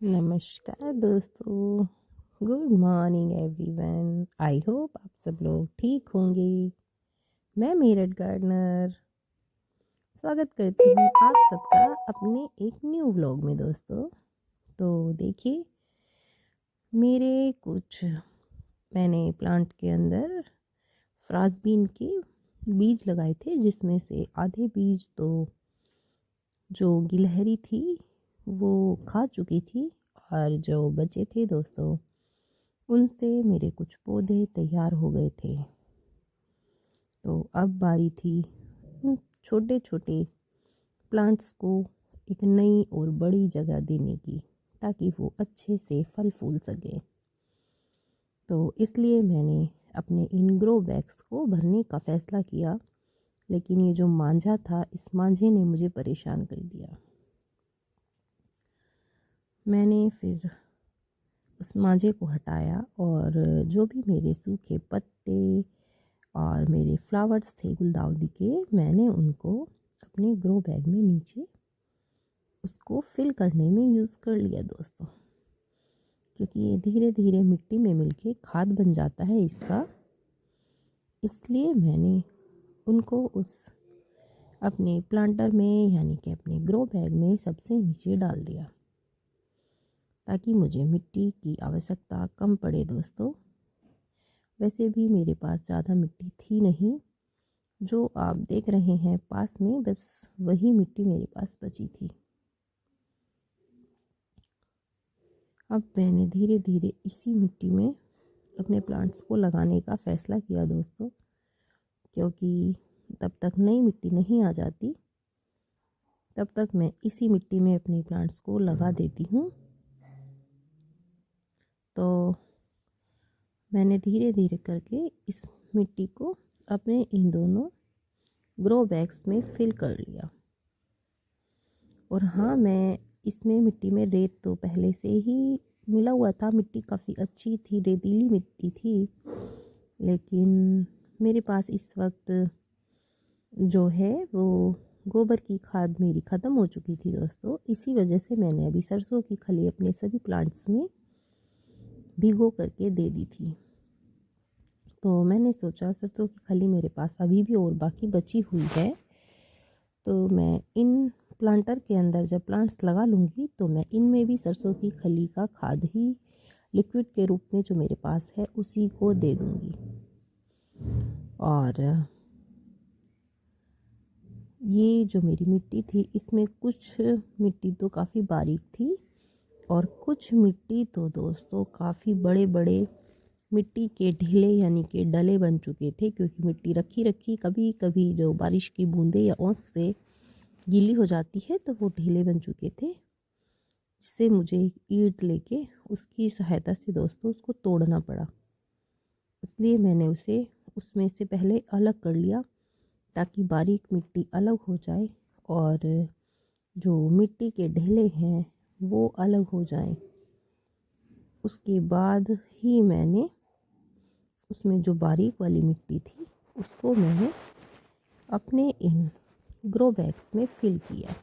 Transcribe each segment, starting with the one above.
नमस्कार दोस्तों। Good morning everyone. I hope आप सब लोग ठीक होंगे। मैं मेरठ गार्डनर स्वागत करती हूँ आप सबका अपने एक न्यू व्लॉग में दोस्तों। तो देखिए, मेरे कुछ मैंने प्लांट के अंदर फ्रांसबीन के बीज लगाए थे, जिसमें से आधे बीज तो जो गिलहरी थी वो खा चुकी थी, और जो बचे थे दोस्तों उनसे मेरे कुछ पौधे तैयार हो गए थे। तो अब बारी थी उन छोटे छोटे प्लांट्स को एक नई और बड़ी जगह देने की, ताकि वो अच्छे से फल फूल सके। तो इसलिए मैंने अपने इन ग्रो बैग्स को भरने का फ़ैसला किया, लेकिन ये जो मांझा था, इस मांझे ने मुझे परेशान कर दिया। मैंने फिर उस मांझे को हटाया और जो भी मेरे सूखे पत्ते और मेरे फ्लावर्स थे गुलदाउदी के, मैंने उनको अपने ग्रो बैग में नीचे उसको फिल करने में यूज़ कर लिया दोस्तों, क्योंकि ये धीरे धीरे मिट्टी में मिलके खाद बन जाता है इसका। इसलिए मैंने उनको उस अपने प्लांटर में यानी कि अपने ग्रो बैग में सबसे नीचे डाल दिया, ताकि मुझे मिट्टी की आवश्यकता कम पड़े दोस्तों। वैसे भी मेरे पास ज़्यादा मिट्टी थी नहीं, जो आप देख रहे हैं पास में, बस वही मिट्टी मेरे पास बची थी। अब मैंने धीरे धीरे इसी मिट्टी में अपने प्लांट्स को लगाने का फ़ैसला किया दोस्तों, क्योंकि तब तक नई मिट्टी नहीं आ जाती, तब तक मैं इसी मिट्टी में अपने प्लांट्स को लगा देती हूँ। तो मैंने धीरे धीरे करके इस मिट्टी को अपने इन दोनों ग्रो बैग्स में फिल कर लिया। और हाँ, मैं इसमें मिट्टी में रेत तो पहले से ही मिला हुआ था, मिट्टी काफ़ी अच्छी थी, रेतीली मिट्टी थी। लेकिन मेरे पास इस वक्त जो है वो गोबर की खाद मेरी ख़त्म हो चुकी थी दोस्तों। इसी वजह से मैंने अभी सरसों की खली अपने सभी प्लांट्स में भिगो करके दे दी थी। तो मैंने सोचा सरसों की खली मेरे पास अभी भी और बाकी बची हुई है, तो मैं इन प्लांटर के अंदर जब प्लांट्स लगा लूँगी तो मैं इनमें भी सरसों की खली का खाद ही लिक्विड के रूप में जो मेरे पास है उसी को दे दूँगी। और ये जो मेरी मिट्टी थी, इसमें कुछ मिट्टी तो काफ़ी बारीक थी और कुछ मिट्टी तो दोस्तों काफ़ी बड़े बड़े मिट्टी के ढीले यानी कि डले बन चुके थे, क्योंकि मिट्टी रखी रखी कभी कभी जो बारिश की बूंदें या ओस से गीली हो जाती है तो वो ढीले बन चुके थे, जिससे मुझे एक ईंट लेके उसकी सहायता से दोस्तों उसको तोड़ना पड़ा। इसलिए मैंने उसे उसमें से पहले अलग कर लिया, ताकि बारीक मिट्टी अलग हो जाए और जो मिट्टी के ढेले हैं वो अलग हो जाएं। उसके बाद ही मैंने उसमें जो बारीक वाली मिट्टी थी उसको मैंने अपने इन ग्रो बैग्स में फिल किया।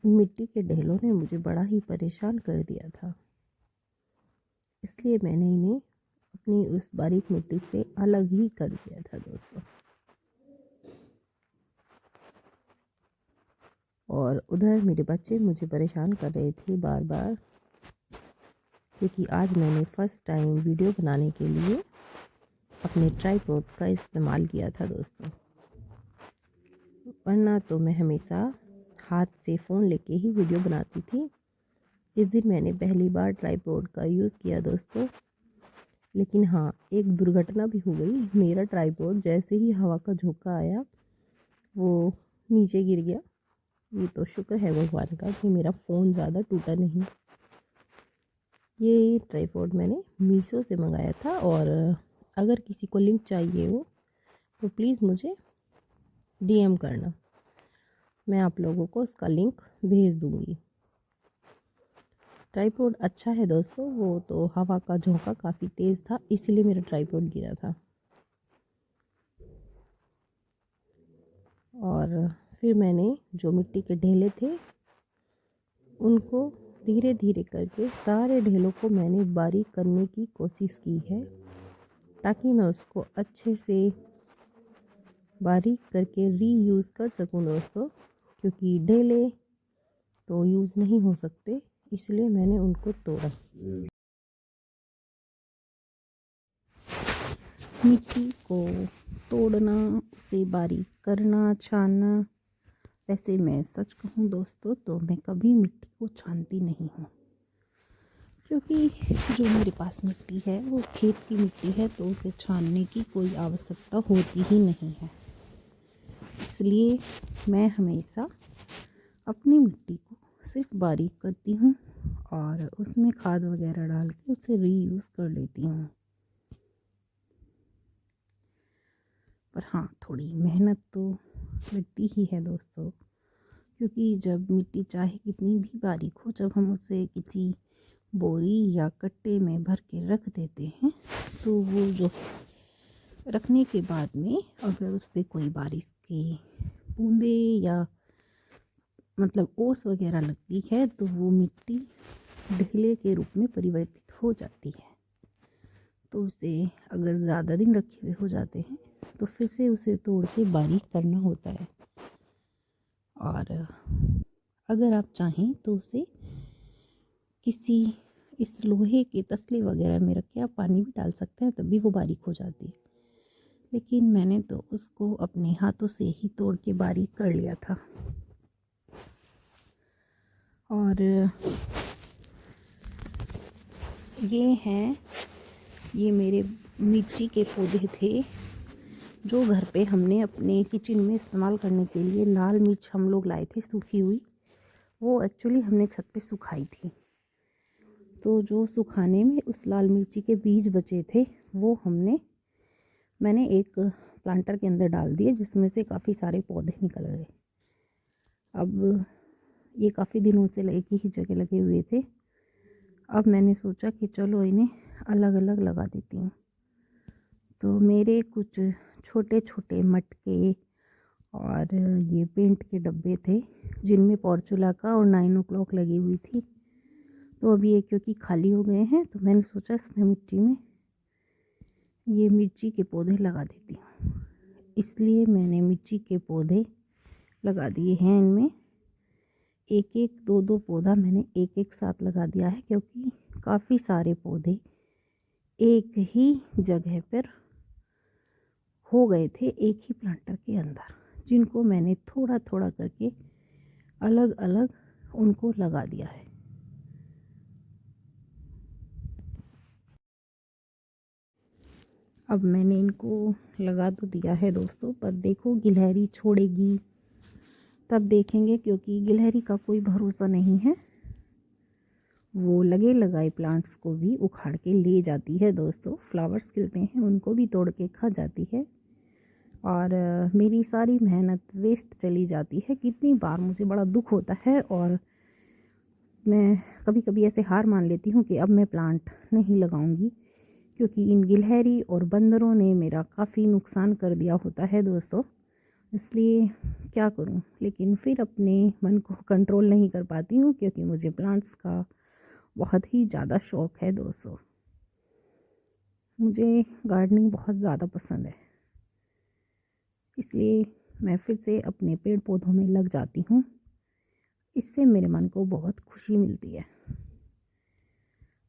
मिट्टी के ढेलों ने मुझे बड़ा ही परेशान कर दिया था, इसलिए मैंने इन्हें अपनी उस बारीक मिट्टी से अलग ही कर दिया था दोस्तों। और उधर मेरे बच्चे मुझे परेशान कर रहे थे बार बार, क्योंकि आज मैंने फ़र्स्ट टाइम वीडियो बनाने के लिए अपने ट्राइपॉड का इस्तेमाल किया था दोस्तों, वरना तो मैं हमेशा हाथ से फ़ोन लेके ही वीडियो बनाती थी। इस दिन मैंने पहली बार ट्राइपॉड का यूज़ किया दोस्तों, लेकिन हाँ, एक दुर्घटना भी हो गई। मेरा ट्राइपॉड जैसे ही हवा का झोंका आया वो नीचे गिर गया। ये तो शुक्र है भगवान का कि मेरा फ़ोन ज़्यादा टूटा नहीं। ये ट्राइपॉड मैंने मीशो से मंगाया था, और अगर किसी को लिंक चाहिए हो तो प्लीज़ मुझे डीएम करना, मैं आप लोगों को उसका लिंक भेज दूँगी। ट्राइपॉड अच्छा है दोस्तों, वो तो हवा का झोंका काफ़ी तेज़ था इसीलिए मेरा ट्राइपॉड गिरा था। और फिर मैंने जो मिट्टी के ढेले थे उनको धीरे धीरे करके सारे ढेलों को मैंने बारीक करने की कोशिश की है, ताकि मैं उसको अच्छे से बारीक करके रीयूज़ कर सकूं दोस्तों, क्योंकि ढेले तो यूज़ नहीं हो सकते, इसलिए मैंने उनको तोड़ा। मिट्टी को तोड़ना, उसे बारीक करना, छानना, वैसे मैं सच कहूँ दोस्तों तो मैं कभी मिट्टी को छानती नहीं हूँ, क्योंकि जो मेरे पास मिट्टी है वो खेत की मिट्टी है, तो उसे छानने की कोई आवश्यकता होती ही नहीं है। इसलिए मैं हमेशा अपनी मिट्टी को सिर्फ बारीक करती हूँ और उसमें खाद वगैरह डाल के उसे रीयूज़ कर लेती हूँ। पर हाँ, थोड़ी मेहनत तो लगती ही है दोस्तों, क्योंकि जब मिट्टी चाहे कितनी भी बारीक हो, जब हम उसे किसी बोरी या कट्टे में भर के रख देते हैं तो वो जो रखने के बाद में अगर उस पर कोई बारिश की बूंदे या मतलब ओस वगैरह लगती है तो वो मिट्टी ढीले के रूप में परिवर्तित हो जाती है। तो उसे अगर ज़्यादा दिन रखे हुए हो जाते हैं तो फिर से उसे तोड़ के बारीक करना होता है। और अगर आप चाहें तो उसे किसी इस लोहे के तसले वगैरह में रख के आप पानी भी डाल सकते हैं, तभी वो बारीक हो जाती है। लेकिन मैंने तो उसको अपने हाथों से ही तोड़ के बारीक कर लिया था। और ये मेरे मिर्ची के पौधे थे जो घर पे हमने अपने किचन में इस्तेमाल करने के लिए लाल मिर्च हम लोग लाए थे सूखी हुई। वो एक्चुअली हमने छत पे सुखाई थी, तो जो सुखाने में उस लाल मिर्ची के बीज बचे थे वो मैंने एक प्लांटर के अंदर डाल दिए, जिसमें से काफ़ी सारे पौधे निकल गए। अब ये काफ़ी दिनों से एक ही जगह लगे हुए थे। अब मैंने सोचा कि चलो इन्हें अलग अलग लगा देती हूँ। तो मेरे कुछ छोटे छोटे मटके और ये पेंट के डब्बे थे जिनमें पॉर्चुला का और 9 o'clock लगी हुई थी। तो अभी ये क्योंकि खाली हो गए हैं तो मैंने सोचा इसमें मिट्टी में ये मिर्ची के पौधे लगा देती हूँ। इसलिए मैंने मिर्ची के पौधे लगा दिए हैं। इनमें एक एक दो दो पौधा मैंने एक एक साथ लगा दिया है, क्योंकि काफ़ी सारे पौधे एक ही जगह पर हो गए थे एक ही प्लांटर के अंदर, जिनको मैंने थोड़ा थोड़ा करके अलग अलग उनको लगा दिया है। अब मैंने इनको लगा तो दिया है दोस्तों, पर देखो गिलहरी छोड़ेगी तब देखेंगे, क्योंकि गिलहरी का कोई भरोसा नहीं है। वो लगे लगाए प्लांट्स को भी उखाड़ के ले जाती है दोस्तों। फ्लावर्स खिलते हैं उनको भी तोड़ के खा जाती है और मेरी सारी मेहनत वेस्ट चली जाती है। कितनी बार मुझे बड़ा दुख होता है और मैं कभी कभी ऐसे हार मान लेती हूँ कि अब मैं प्लांट नहीं लगाऊंगी, क्योंकि इन गिलहरी और बंदरों ने मेरा काफ़ी नुकसान कर दिया होता है दोस्तों। इसलिए क्या करूं, लेकिन फिर अपने मन को कंट्रोल नहीं कर पाती हूँ, क्योंकि मुझे प्लांट्स का बहुत ही ज़्यादा शौक़ है दोस्तों। मुझे गार्डनिंग बहुत ज़्यादा पसंद है, इसलिए मैं फिर से अपने पेड़ पौधों में लग जाती हूँ। इससे मेरे मन को बहुत खुशी मिलती है।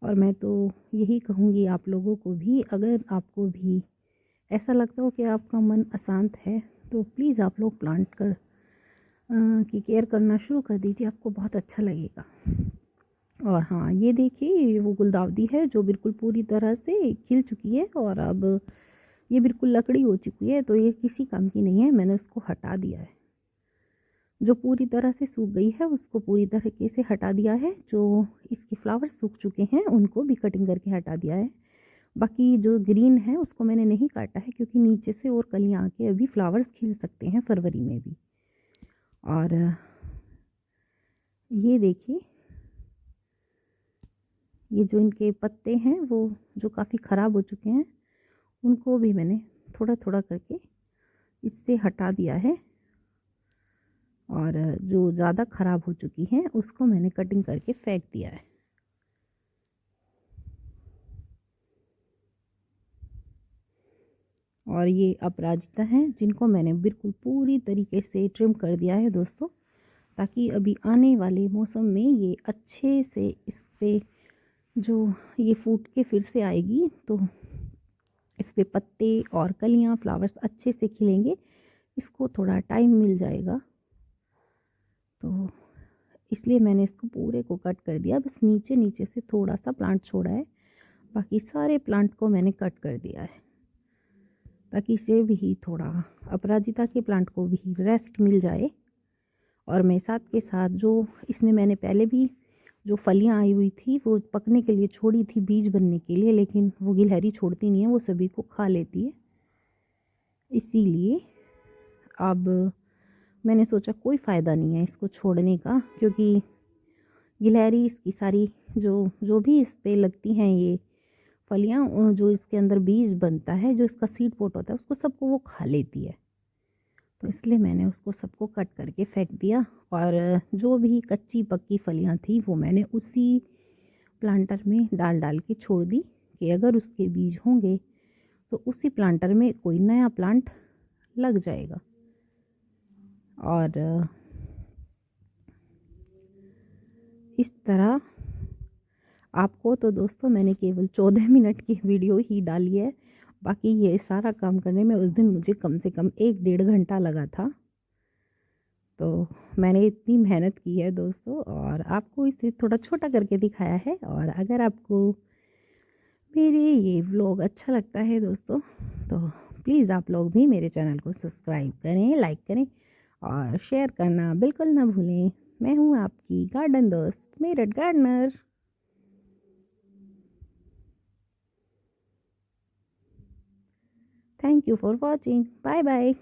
और मैं तो यही कहूँगी आप लोगों को भी, अगर आपको भी ऐसा लगता हो कि आपका मन अशांत है तो प्लीज़ आप लोग प्लांट की केयर करना शुरू कर दीजिए, आपको बहुत अच्छा लगेगा। और हाँ, ये देखिए वो गुलदाउदी है जो बिल्कुल पूरी तरह से खिल चुकी है और अब ये बिल्कुल लकड़ी हो चुकी है, तो ये किसी काम की नहीं है, मैंने उसको हटा दिया है। जो पूरी तरह से सूख गई है उसको पूरी तरीके से हटा दिया है। जो इसके फ्लावर्स सूख चुके हैं उनको भी कटिंग करके हटा दिया है। बाकी जो ग्रीन है उसको मैंने नहीं काटा है, क्योंकि नीचे से और कलियाँ आके अभी फ्लावर्स खिल सकते हैं फरवरी में भी। और ये देखिए ये जो इनके पत्ते हैं वो जो काफ़ी ख़राब हो चुके हैं, उनको भी मैंने थोड़ा थोड़ा करके इससे हटा दिया है। और जो ज़्यादा ख़राब हो चुकी हैं उसको मैंने कटिंग करके फेंक दिया है। और ये अपराजिता हैं जिनको मैंने बिल्कुल पूरी तरीके से ट्रिम कर दिया है दोस्तों, ताकि अभी आने वाले मौसम में ये अच्छे से इस पे जो ये फूट के फिर से आएगी तो इस पे पत्ते और कलियां फ्लावर्स अच्छे से खिलेंगे। इसको थोड़ा टाइम मिल जाएगा, तो इसलिए मैंने इसको पूरे को कट कर दिया। बस नीचे नीचे से थोड़ा सा प्लांट छोड़ा है, बाकी सारे प्लांट को मैंने कट कर दिया है, ताकि इसे भी थोड़ा अपराजिता के प्लांट को भी रेस्ट मिल जाए। और मैं साथ के साथ जो इसमें मैंने पहले भी जो फलियां आई हुई थी वो पकने के लिए छोड़ी थी बीज बनने के लिए, लेकिन वो गिलहरी छोड़ती नहीं है, वो सभी को खा लेती है। इसीलिए अब मैंने सोचा कोई फ़ायदा नहीं है इसको छोड़ने का, क्योंकि गिलहरी इसकी सारी जो जो भी इस पे लगती हैं ये फलियां, जो इसके अंदर बीज बनता है, जो इसका सीड पोट होता है, उसको सबको वो खा लेती है। तो इसलिए मैंने उसको सबको कट करके फेंक दिया। और जो भी कच्ची पक्की फलियां थी वो मैंने उसी प्लांटर में डाल डाल के छोड़ दी कि अगर उसके बीज होंगे तो उसी प्लांटर में कोई नया प्लांट लग जाएगा। और इस तरह आपको तो दोस्तों मैंने केवल 14 मिनट की वीडियो ही डाली है, बाकी ये सारा काम करने में उस दिन मुझे कम से कम 1-1.5 घंटा लगा था। तो मैंने इतनी मेहनत की है दोस्तों, और आपको इसे थोड़ा छोटा करके दिखाया है। और अगर आपको मेरे ये व्लॉग अच्छा लगता है दोस्तों, तो प्लीज़ आप लोग भी मेरे चैनल को सब्सक्राइब करें, लाइक करें और शेयर करना बिल्कुल ना भूलें। मैं हूँ आपकी गार्डन दोस्त Meerut gardener. Thank you for watching. Bye bye.